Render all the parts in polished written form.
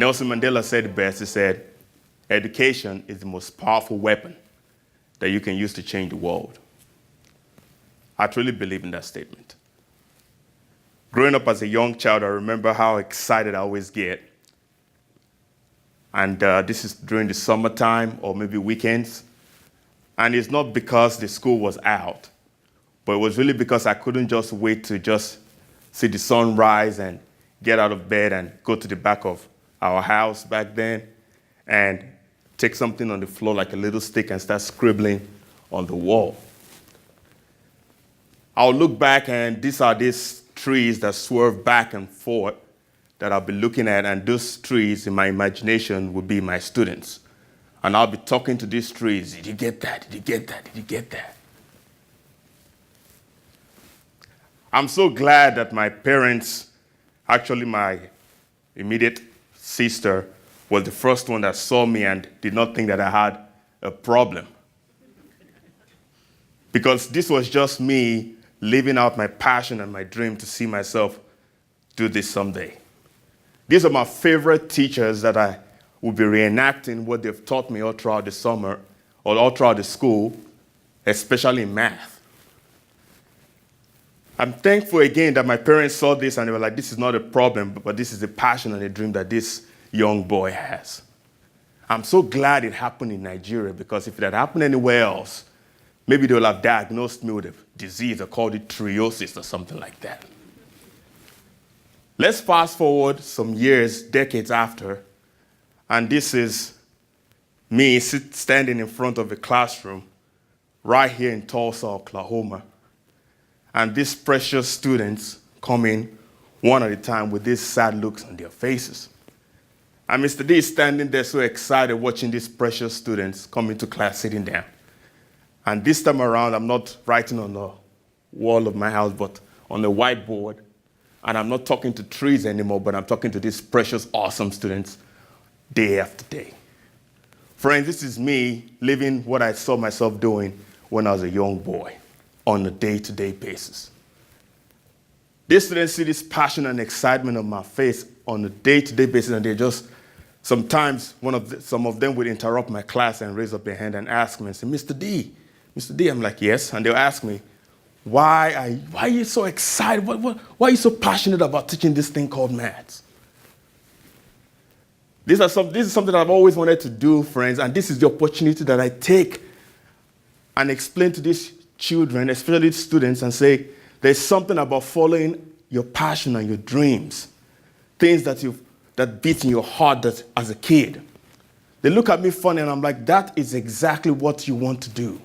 Nelson Mandela said it best. He said, education is the most powerful weapon that you can use to change the world. I truly believe in that statement. Growing up as a young child, I remember how excited I always get. And this is during the summertime or maybe weekends. And it's not because the school was out, but it was really because I couldn't just wait to just see the sun rise and get out of bed and go to the back of our house back then and take something on the floor like a little stick and start scribbling on the wall. I'll look back and these are these trees that swerve back and forth that I'll be looking at, and those trees in my imagination would be my students. And I'll be talking to these trees. Did you get that? Did you get that? Did you get that? I'm so glad that my parents, actually my immediate sister, was the first one that saw me and did not think that I had a problem. Because this was just me living out my passion and my dream to see myself do this someday. These are my favorite teachers that I will be reenacting what they've taught me all throughout the summer or all throughout the school, especially in math. I'm thankful again that my parents saw this and they were like, this is not a problem, but this is a passion and a dream that this young boy has. I'm so glad it happened in Nigeria, because if it had happened anywhere else, maybe they would have diagnosed me with a disease or called it triosis or something like that. Let's fast forward some years, decades after, and this is me standing in front of a classroom right here in Tulsa, Oklahoma. And these precious students come in one at a time with these sad looks on their faces. And Mr. D is standing there so excited watching these precious students come into class sitting down. And this time around, I'm not writing on the wall of my house, but on the whiteboard. And I'm not talking to trees anymore, but I'm talking to these precious, awesome students day after day. Friends, this is me living what I saw myself doing when I was a young boy on a day-to-day basis. These students see this passion and excitement on my face on a day-to-day basis, and they just, sometimes some of them would interrupt my class and raise up their hand and ask me and say, Mr. D, I'm like, yes. And they'll ask me, why are you so excited? Why are you so passionate about teaching this thing called maths? This is something I've always wanted to do, friends, and this is the opportunity that I take and explain to these children, especially students, and say, there's something about following your passion and your dreams, things that beat in your heart that, as a kid. They look at me funny, and I'm like, that is exactly what you want to do.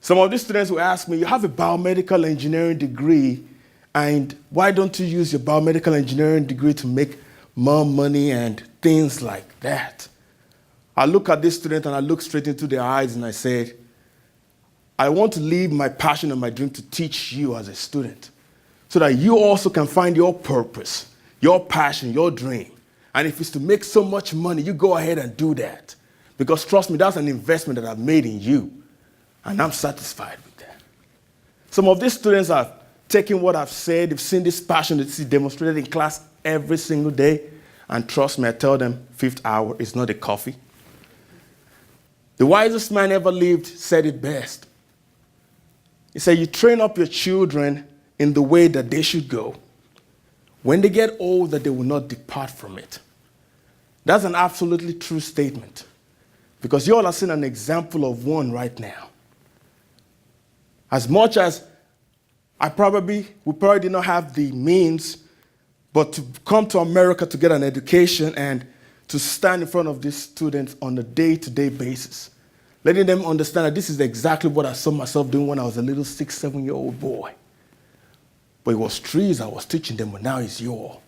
Some of these students will ask me, you have a biomedical engineering degree, and why don't you use your biomedical engineering degree to make more money and things like that? I look at this student and I look straight into their eyes and I said, I want to leave my passion and my dream to teach you as a student so that you also can find your purpose, your passion, your dream. And if it's to make so much money, you go ahead and do that. Because trust me, that's an investment that I've made in you. And I'm satisfied with that. Some of these students have taken what I've said, they've seen this passion that is demonstrated in class every single day. And trust me, I tell them, fifth hour is not a coffee. The wisest man ever lived said it best. He said, you train up your children in the way that they should go. When they get old, that they will not depart from it. That's an absolutely true statement. Because you all are seeing an example of one right now. As much as we probably did not have the means, but to come to America to get an education and to stand in front of these students on a day-to-day basis, letting them understand that this is exactly what I saw myself doing when I was a little 6, 7-year-old boy. But it was trees I was teaching them, but now it's you all.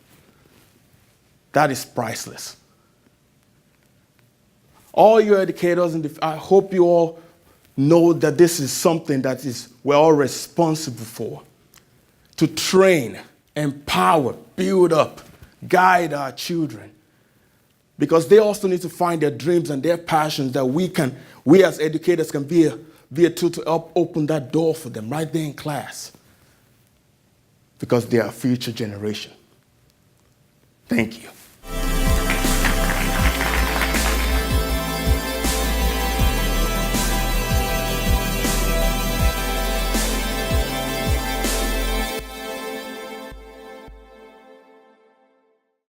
That is priceless. All you educators, I hope you all know that this is something that we're all responsible for. To train, empower, build up, guide our children. Because they also need to find their dreams and their passions that we as educators can be a tool to help open that door for them right there in class. Because they are a future generation. Thank you.